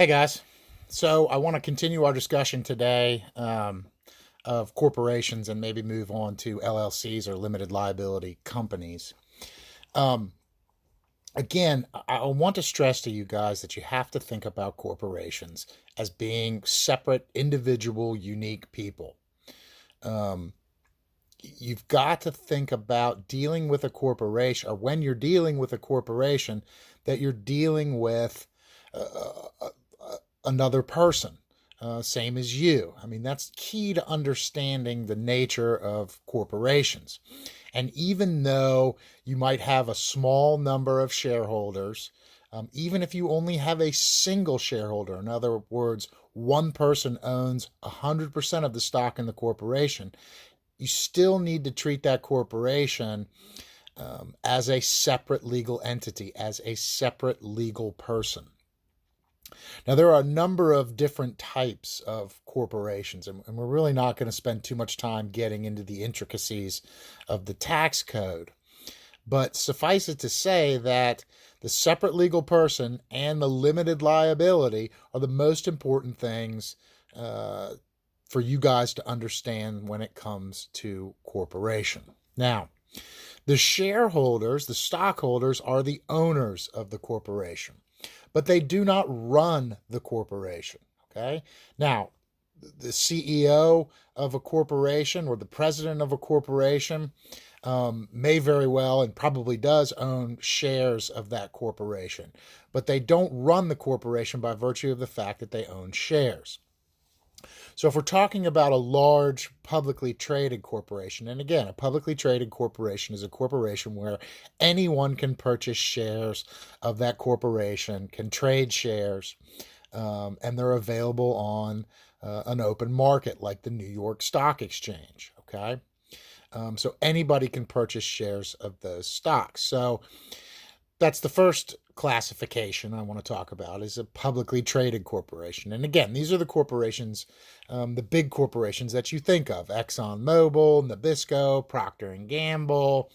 Hey guys. So I want to continue our discussion today of corporations and maybe move on to LLCs or limited liability companies. Um, Again, I want to stress to you guys that you have to think about corporations as being separate, individual, unique people. Um, you've got to think about dealing with a corporation, or when you're dealing with a corporation, that you're dealing with another person, same as you. I mean, that's key to understanding the nature of corporations. And even though you might have a small number of shareholders, even if you only have a single shareholder, in other words, one person owns 100% of the stock in the corporation, you still need to treat that corporation as a separate legal entity, as a separate legal person. Now, there are a number of different types of corporations, and we're really not going to spend too much time getting into the intricacies of the tax code. But suffice it to say that the separate legal person and the limited liability are the most important things for you guys to understand when it comes to corporation. Now, the shareholders, the stockholders, are the owners of the corporation, but they do not run the corporation. Okay. Now, the CEO of a corporation or the president of a corporation may very well and probably does own shares of that corporation, but they don't run the corporation by virtue of the fact that they own shares. So, if we're talking about a large publicly traded corporation, and again, a publicly traded corporation is a corporation where anyone can purchase shares of that corporation, can trade shares, and they're available on an open market like the New York Stock Exchange. Okay. So anybody can purchase shares of those stocks. So that's the first classification I want to talk about, is a publicly traded corporation. And again, these are the corporations, the big corporations that you think of: ExxonMobil, Nabisco, Procter and Gamble,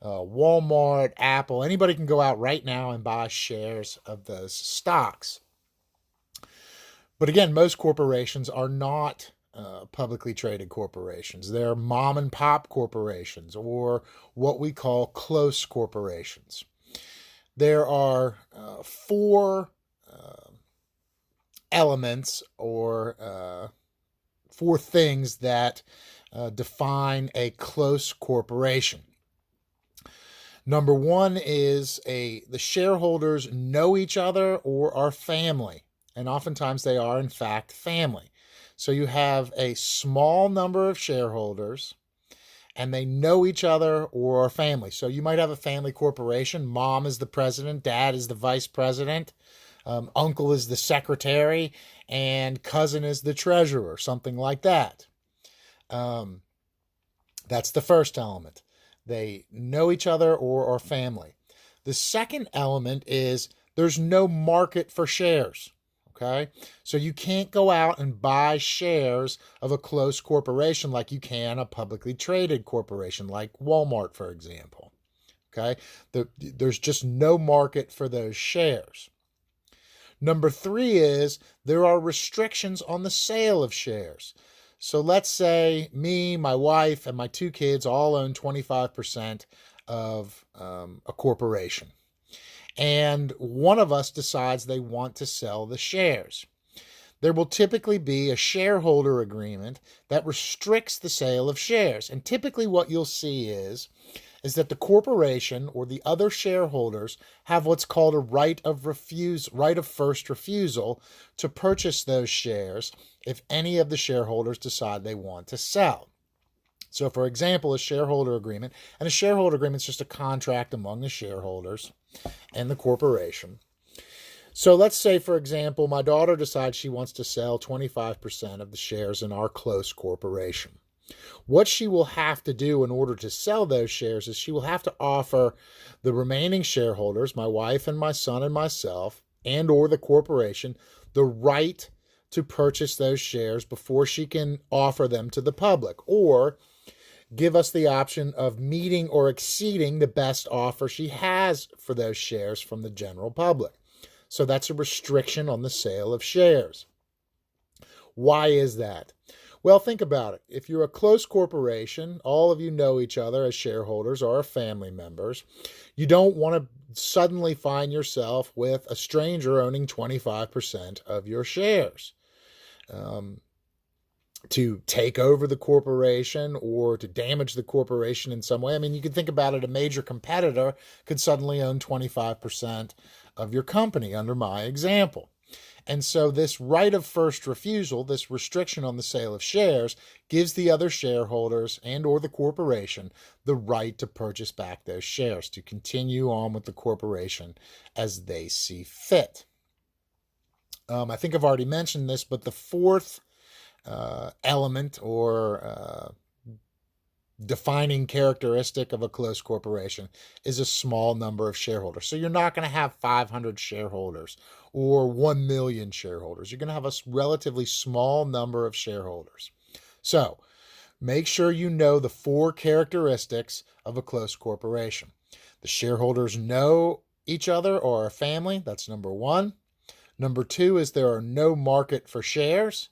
Walmart, Apple. Anybody can go out right now and buy shares of those stocks. But again, most corporations are not publicly traded corporations. They're mom and pop corporations, or what we call close corporations. There are four elements, or four things that define a close corporation. Number one is the shareholders know each other or are family, and oftentimes they are in fact family. So you have a small number of shareholders and they know each other or are family. So you might have a family corporation. Mom is the president, dad is the vice president, uncle is the secretary, and cousin is the treasurer, something like that. That's the first element. They know each other or are family. The second element is there's no market for shares. Okay. So you can't go out and buy shares of a close corporation like you can a publicly traded corporation like Walmart, for example. Okay. There's just no market for those shares. Number three is there are restrictions on the sale of shares. So let's say me, my wife, and my two kids all own 25% of a corporation, and one of us decides they want to sell the shares. There will typically be a shareholder agreement that restricts the sale of shares. And typically what you'll see is that the corporation or the other shareholders have what's called a right of first refusal to purchase those shares if any of the shareholders decide they want to sell. So, for example, a shareholder agreement, and a shareholder agreement is just a contract among the shareholders and the corporation. So let's say, for example, my daughter decides she wants to sell 25% of the shares in our close corporation. What she will have to do in order to sell those shares is she will have to offer the remaining shareholders, my wife and my son and myself, and or the corporation, the right to purchase those shares before she can offer them to the public, or give us the option of meeting or exceeding the best offer she has for those shares from the general public. So that's a restriction on the sale of shares. Why is that? Well, think about it. If you're a close corporation, all of you know each other as shareholders or family members. You don't want to suddenly find yourself with a stranger owning 25% of your shares. To take over the corporation or to damage the corporation in some way. I mean, you can think about it, a major competitor could suddenly own 25% of your company under my example. And so this right of first refusal, this restriction on the sale of shares, gives the other shareholders and or the corporation the right to purchase back those shares, to continue on with the corporation as they see fit. I think I've already mentioned this, but the fourth element or defining characteristic of a close corporation is a small number of shareholders. So you're not going to have 500 shareholders or 1 million shareholders. You're going to have a relatively small number of shareholders. So make sure you know the four characteristics of a close corporation. The shareholders know each other or are a family. That's number one. Number two is there are no market for shares.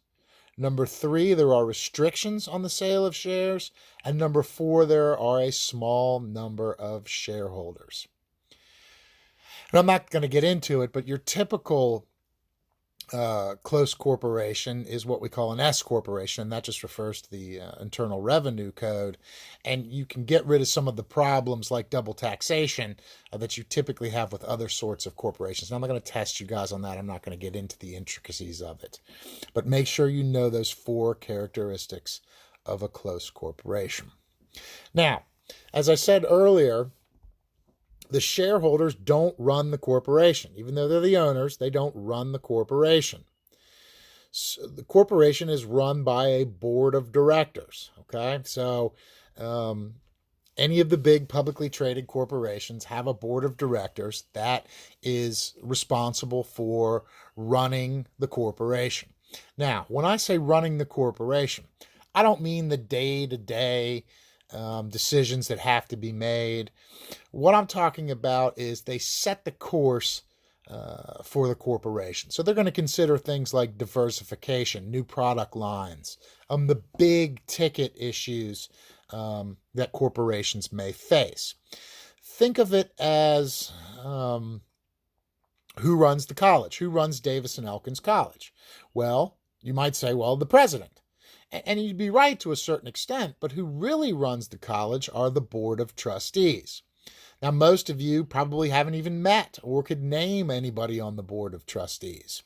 Number three, there are restrictions on the sale of shares. And number four, there are a small number of shareholders. And I'm not going to get into it, but your typical close corporation is what we call an S corporation. And that just refers to the Internal Revenue Code. And you can get rid of some of the problems like double taxation that you typically have with other sorts of corporations. Now, I'm not going to test you guys on that. I'm not going to get into the intricacies of it. But make sure you know those four characteristics of a close corporation. Now, as I said earlier, the shareholders don't run the corporation. Even though they're the owners, they don't run the corporation. So the corporation is run by a board of directors, okay? So any of the big publicly traded corporations have a board of directors that is responsible for running the corporation. Now, when I say running the corporation, I don't mean the day-to-day decisions that have to be made. What I'm talking about is they set the course for the corporation. So they're going to consider things like diversification, new product lines, the big ticket issues that corporations may face. Think of it as who runs the college? Who runs Davis and Elkins College? Well, you might say, well, the president. And you'd be right to a certain extent, but who really runs the college are the board of trustees. Now, most of you probably haven't even met or could name anybody on the board of trustees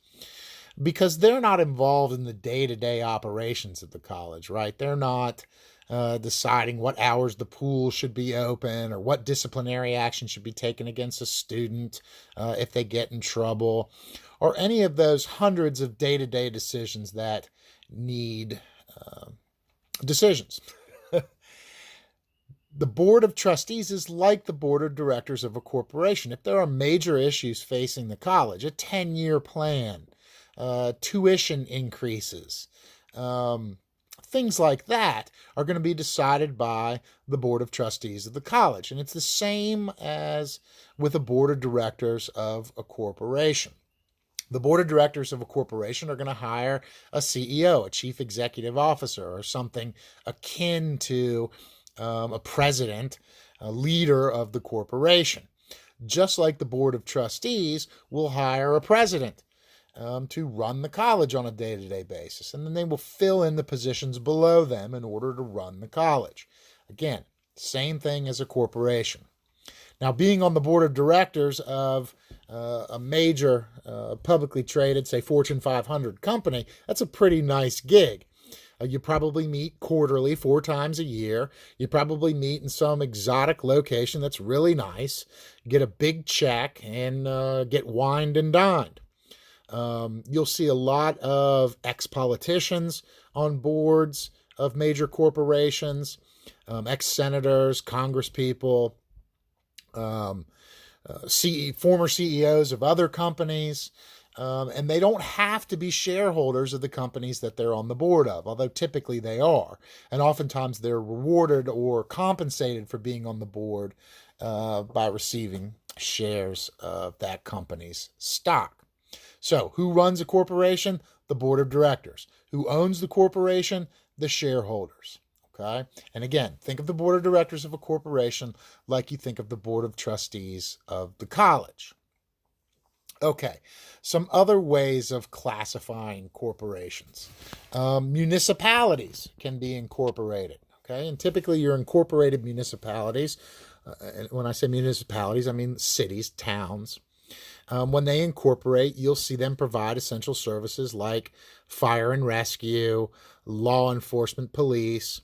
because they're not involved in the day-to-day operations of the college, right? They're not deciding what hours the pool should be open or what disciplinary action should be taken against a student if they get in trouble, or any of those hundreds of day-to-day decisions that need decisions. The board of trustees is like the board of directors of a corporation. If there are major issues facing the college, a 10-year plan, tuition increases, things like that are going to be decided by the board of trustees of the college. And it's the same as with a board of directors of a corporation. The board of directors of a corporation are going to hire a CEO, a chief executive officer, or something akin to a president, a leader of the corporation. Just like the board of trustees will hire a president to run the college on a day-to-day basis. And then they will fill in the positions below them in order to run the college. Again, same thing as a corporation. Now, being on the board of directors of a major publicly traded, say Fortune 500 company, that's a pretty nice gig. You probably meet quarterly, 4 times a year. You probably meet in some exotic location that's really nice, get a big check, and get wined and dined. You'll see a lot of ex-politicians on boards of major corporations, ex-senators, congresspeople, former CEOs of other companies, and they don't have to be shareholders of the companies that they're on the board of, although typically they are. And oftentimes they're rewarded or compensated for being on the board by receiving shares of that company's stock. So, who runs a corporation? The board of directors. Who owns the corporation? The shareholders. Okay? And again, think of the board of directors of a corporation like you think of the board of trustees of the college. Okay, some other ways of classifying corporations. Municipalities can be incorporated. Okay, and typically your incorporated municipalities, and when I say municipalities, I mean cities, towns. When they incorporate, you'll see them provide essential services like fire and rescue, law enforcement, police,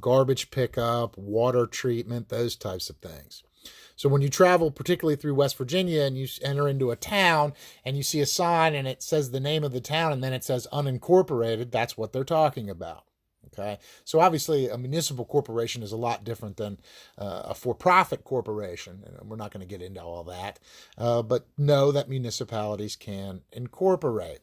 garbage pickup, water treatment, those types of things. So when you travel, particularly through West Virginia, and you enter into a town and you see a sign and it says the name of the town and then it says unincorporated, that's what they're talking about. Okay, so obviously a municipal corporation is a lot different than a for-profit corporation, and we're not going to get into all that, but know that municipalities can incorporate.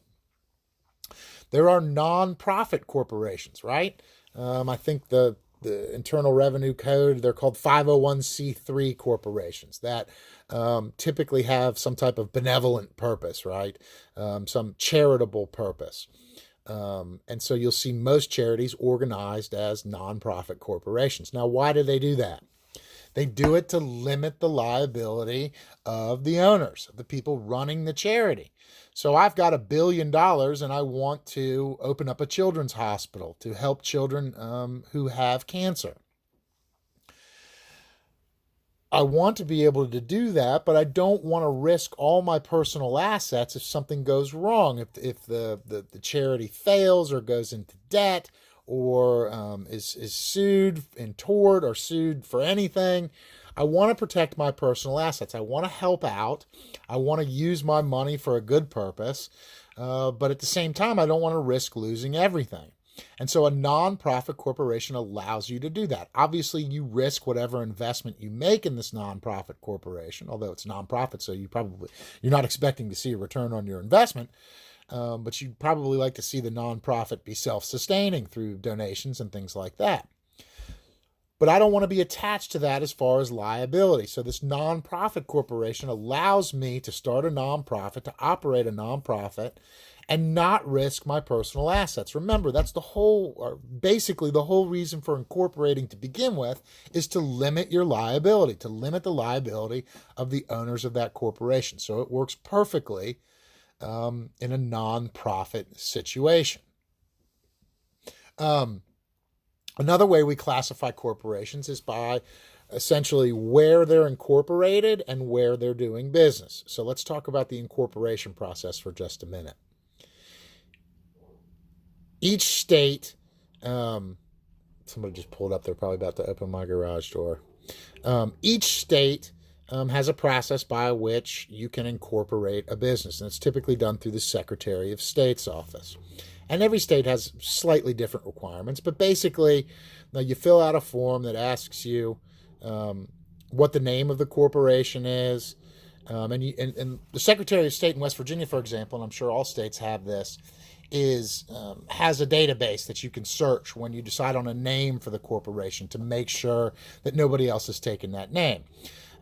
There are non-profit corporations, right? I think the Internal Revenue Code, they're called 501c3 corporations that typically have some type of benevolent purpose, right? Some charitable purpose. And so you'll see most charities organized as nonprofit corporations. Now, why do they do that? They do it to limit the liability of the owners, the people running the charity. So I've got $1 billion and I want to open up a children's hospital to help children who have cancer. I want to be able to do that, but I don't want to risk all my personal assets if something goes wrong, if the charity fails or goes into debt or is sued in tort or sued for anything. I want to protect my personal assets. I want to help out. I want to use my money for a good purpose, but at the same time, I don't want to risk losing everything. And so a nonprofit corporation allows you to do that. Obviously, you risk whatever investment you make in this nonprofit corporation, although it's nonprofit, so you're not expecting to see a return on your investment, but you'd probably like to see the nonprofit be self-sustaining through donations and things like that. But I don't want to be attached to that as far as liability. So this nonprofit corporation allows me to start a nonprofit, to operate a nonprofit, and not risk my personal assets. Remember, that's basically the whole reason for incorporating to begin with, is to limit your liability, to limit the liability of the owners of that corporation. So it works perfectly in a nonprofit situation. Another way we classify corporations is by essentially where they're incorporated and where they're doing business. So let's talk about the incorporation process for just a minute. Each state, somebody just pulled up, they're probably about to open my garage door. Each state has a process by which you can incorporate a business, and it's typically done through the Secretary of State's office. And every state has slightly different requirements, but basically, you fill out a form that asks you what the name of the corporation is, and the Secretary of State in West Virginia, for example, and I'm sure all states have this, has a database that you can search when you decide on a name for the corporation to make sure that nobody else has taken that name.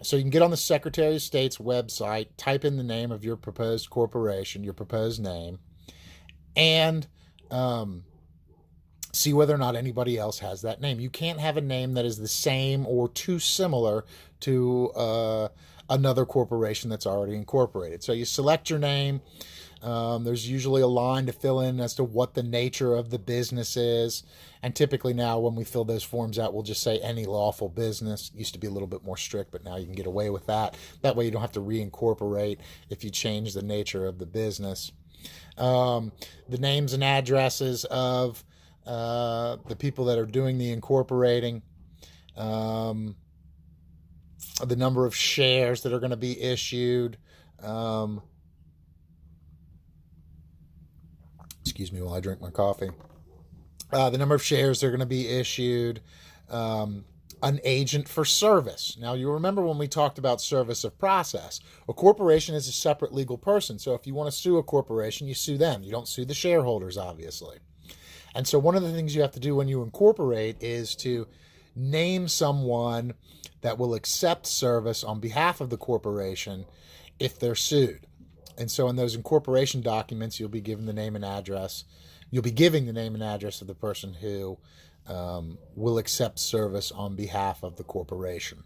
So you can get on the Secretary of State's website, type in the name of your proposed corporation, your proposed name, and see whether or not anybody else has that name. You can't have a name that is the same or too similar to another corporation that's already incorporated. So you select your name. There's usually a line to fill in as to what the nature of the business is. And typically now when we fill those forms out, we'll just say any lawful business. It used to be a little bit more strict, but now you can get away with that. That way you don't have to reincorporate if you change the nature of the business. The names and addresses of the people that are doing the incorporating, the number of shares that are going to be issued. Excuse me while I drink my coffee. The number of shares that are going to be issued. An agent for service. Now, you remember when we talked about service of process. A corporation is a separate legal person. So if you want to sue a corporation, you sue them. You don't sue the shareholders, obviously. And so one of the things you have to do when you incorporate is to name someone that will accept service on behalf of the corporation if they're sued. And so in those incorporation documents, you'll be given the name and address. You'll be giving the name and address of the person who will accept service on behalf of the corporation.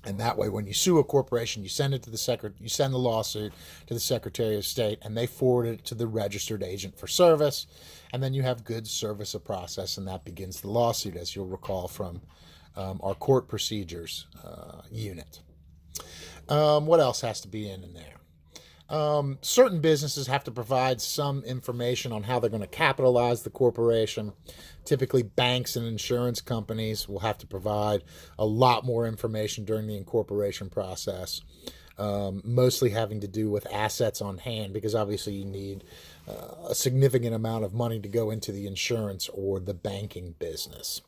And that way, when you sue a corporation, you send it to you send the lawsuit to the Secretary of State, and they forward it to the registered agent for service. And then you have good service of process, and that begins the lawsuit, as you'll recall from our court procedures unit. What else has to be in there? Certain businesses have to provide some information on how they're going to capitalize the corporation. Typically, banks and insurance companies will have to provide a lot more information during the incorporation process, mostly having to do with assets on hand, because obviously you need a significant amount of money to go into the insurance or the banking business.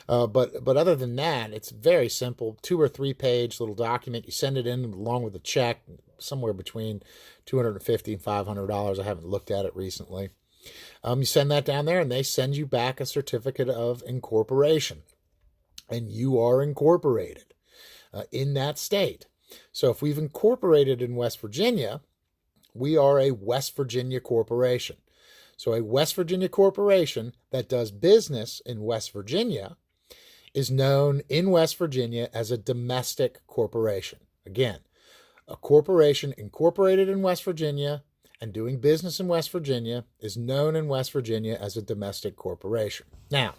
But other than that, it's very simple. 2 or 3 page little document. You send it in along with a check, somewhere between $250 and $500. I haven't looked at it recently. You send that down there, and they send you back a certificate of incorporation, and you are incorporated in that state. So if we've incorporated in West Virginia, we are a West Virginia corporation. So a West Virginia corporation that does business in West Virginia is known in West Virginia as a domestic corporation. Again, a corporation incorporated in West Virginia and doing business in West Virginia is known in West Virginia as a domestic corporation. Now,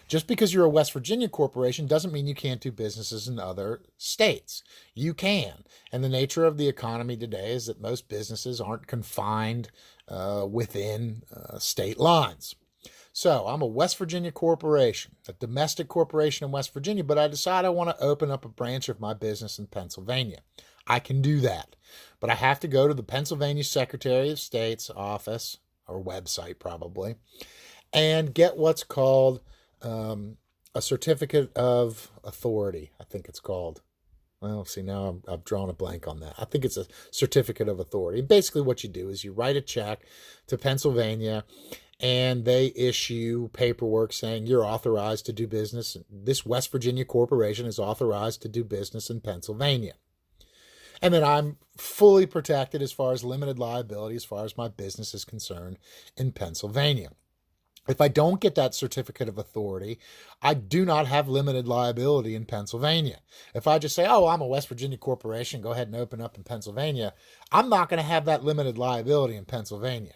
just because you're a West Virginia corporation doesn't mean you can't do businesses in other states. You can. And the nature of the economy today is that most businesses aren't confined within state lines. So I'm a West Virginia corporation, a domestic corporation in West Virginia, but I decide I want to open up a branch of my business in Pennsylvania. I can do that, but I have to go to the Pennsylvania Secretary of State's office, or website probably, and get what's called a certificate of authority, I think it's called. Well, see, now I've drawn a blank on that. I think it's a certificate of authority. Basically what you do is you write a check to Pennsylvania, and they issue paperwork saying you're authorized to do business. This West Virginia corporation is authorized to do business in Pennsylvania. And then I'm fully protected as far as limited liability, as far as my business is concerned, in Pennsylvania. If I don't get that certificate of authority, I do not have limited liability in Pennsylvania. If I just say, oh, I'm a West Virginia corporation, go ahead and open up in Pennsylvania, I'm not going to have that limited liability in Pennsylvania.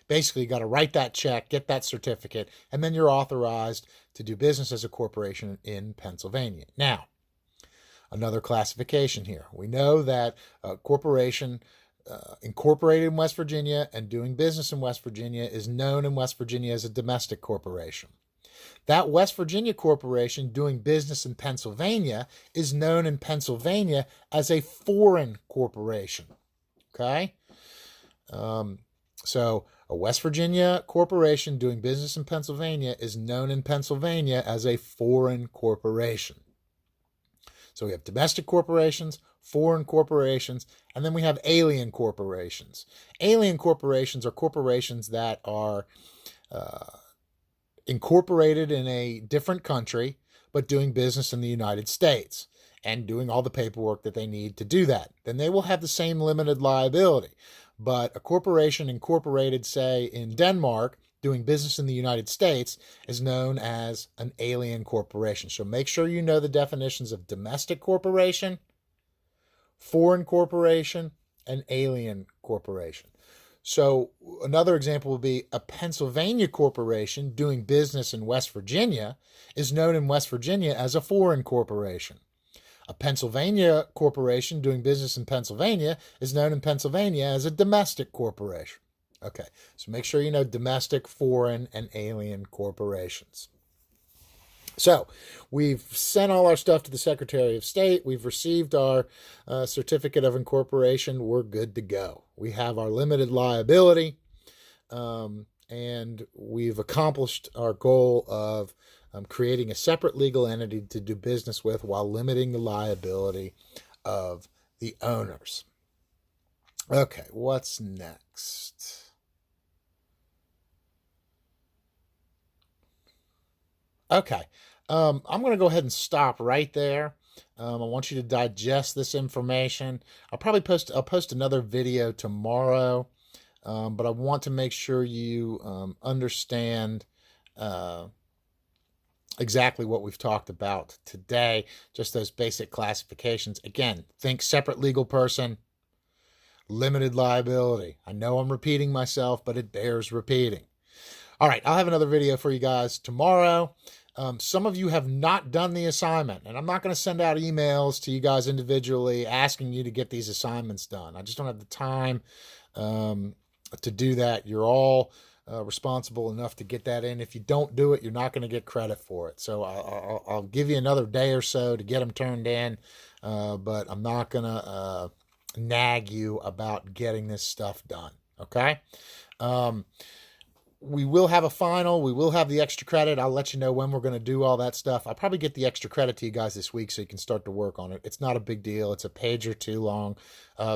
Basically, you got to write that check, get that certificate, and then you're authorized to do business as a corporation in Pennsylvania. Now, another classification here. We know that a corporation incorporated in West Virginia and doing business in West Virginia is known in West Virginia as a domestic corporation. That West Virginia corporation doing business in Pennsylvania is known in Pennsylvania as a foreign corporation. Okay? So a West Virginia corporation doing business in Pennsylvania is known in Pennsylvania as a foreign corporation. So we have domestic corporations, foreign corporations, and then we have alien corporations. Alien corporations are corporations that are incorporated in a different country, but doing business in the United States and doing all the paperwork that they need to do that. Then they will have the same limited liability. But a corporation incorporated, say, in Denmark, doing business in the United States is known as an alien corporation. So make sure you know the definitions of domestic corporation, foreign corporation, and alien corporation. So another example would be a Pennsylvania corporation doing business in West Virginia is known in West Virginia as a foreign corporation. A Pennsylvania corporation doing business in Pennsylvania is known in Pennsylvania as a domestic corporation. Okay, so make sure you know domestic, foreign, and alien corporations. So we've sent all our stuff to the Secretary of State. We've received our certificate of incorporation. We're good to go. We have our limited liability, and we've accomplished our goal of creating a separate legal entity to do business with while limiting the liability of the owners. Okay, what's next? Okay, I'm going to go ahead and stop right there. I want you to digest this information. I'll post another video tomorrow, but I want to make sure you understand exactly what we've talked about today, just those basic classifications. Again, think separate legal person, limited liability. I know I'm repeating myself, but it bears repeating. All right, I'll have another video for you guys tomorrow. Some of you have not done the assignment, and I'm not going to send out emails to you guys individually asking you to get these assignments done. I just don't have the time to do that. You're all responsible enough to get that in. If you don't do it, you're not going to get credit for it. So I'll give you another day or so to get them turned in, but I'm not going to nag you about getting this stuff done. Okay? We will have a final. We will have the extra credit. I'll let you know when we're going to do all that stuff. I'll probably get the extra credit to you guys this week so you can start to work on it. It's not a big deal. It's a page or two long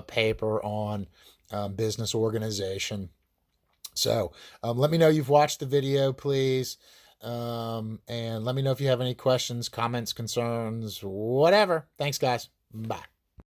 paper on business organization. So let me know you've watched the video, please. And let me know if you have any questions, comments, concerns, whatever. Thanks, guys. Bye.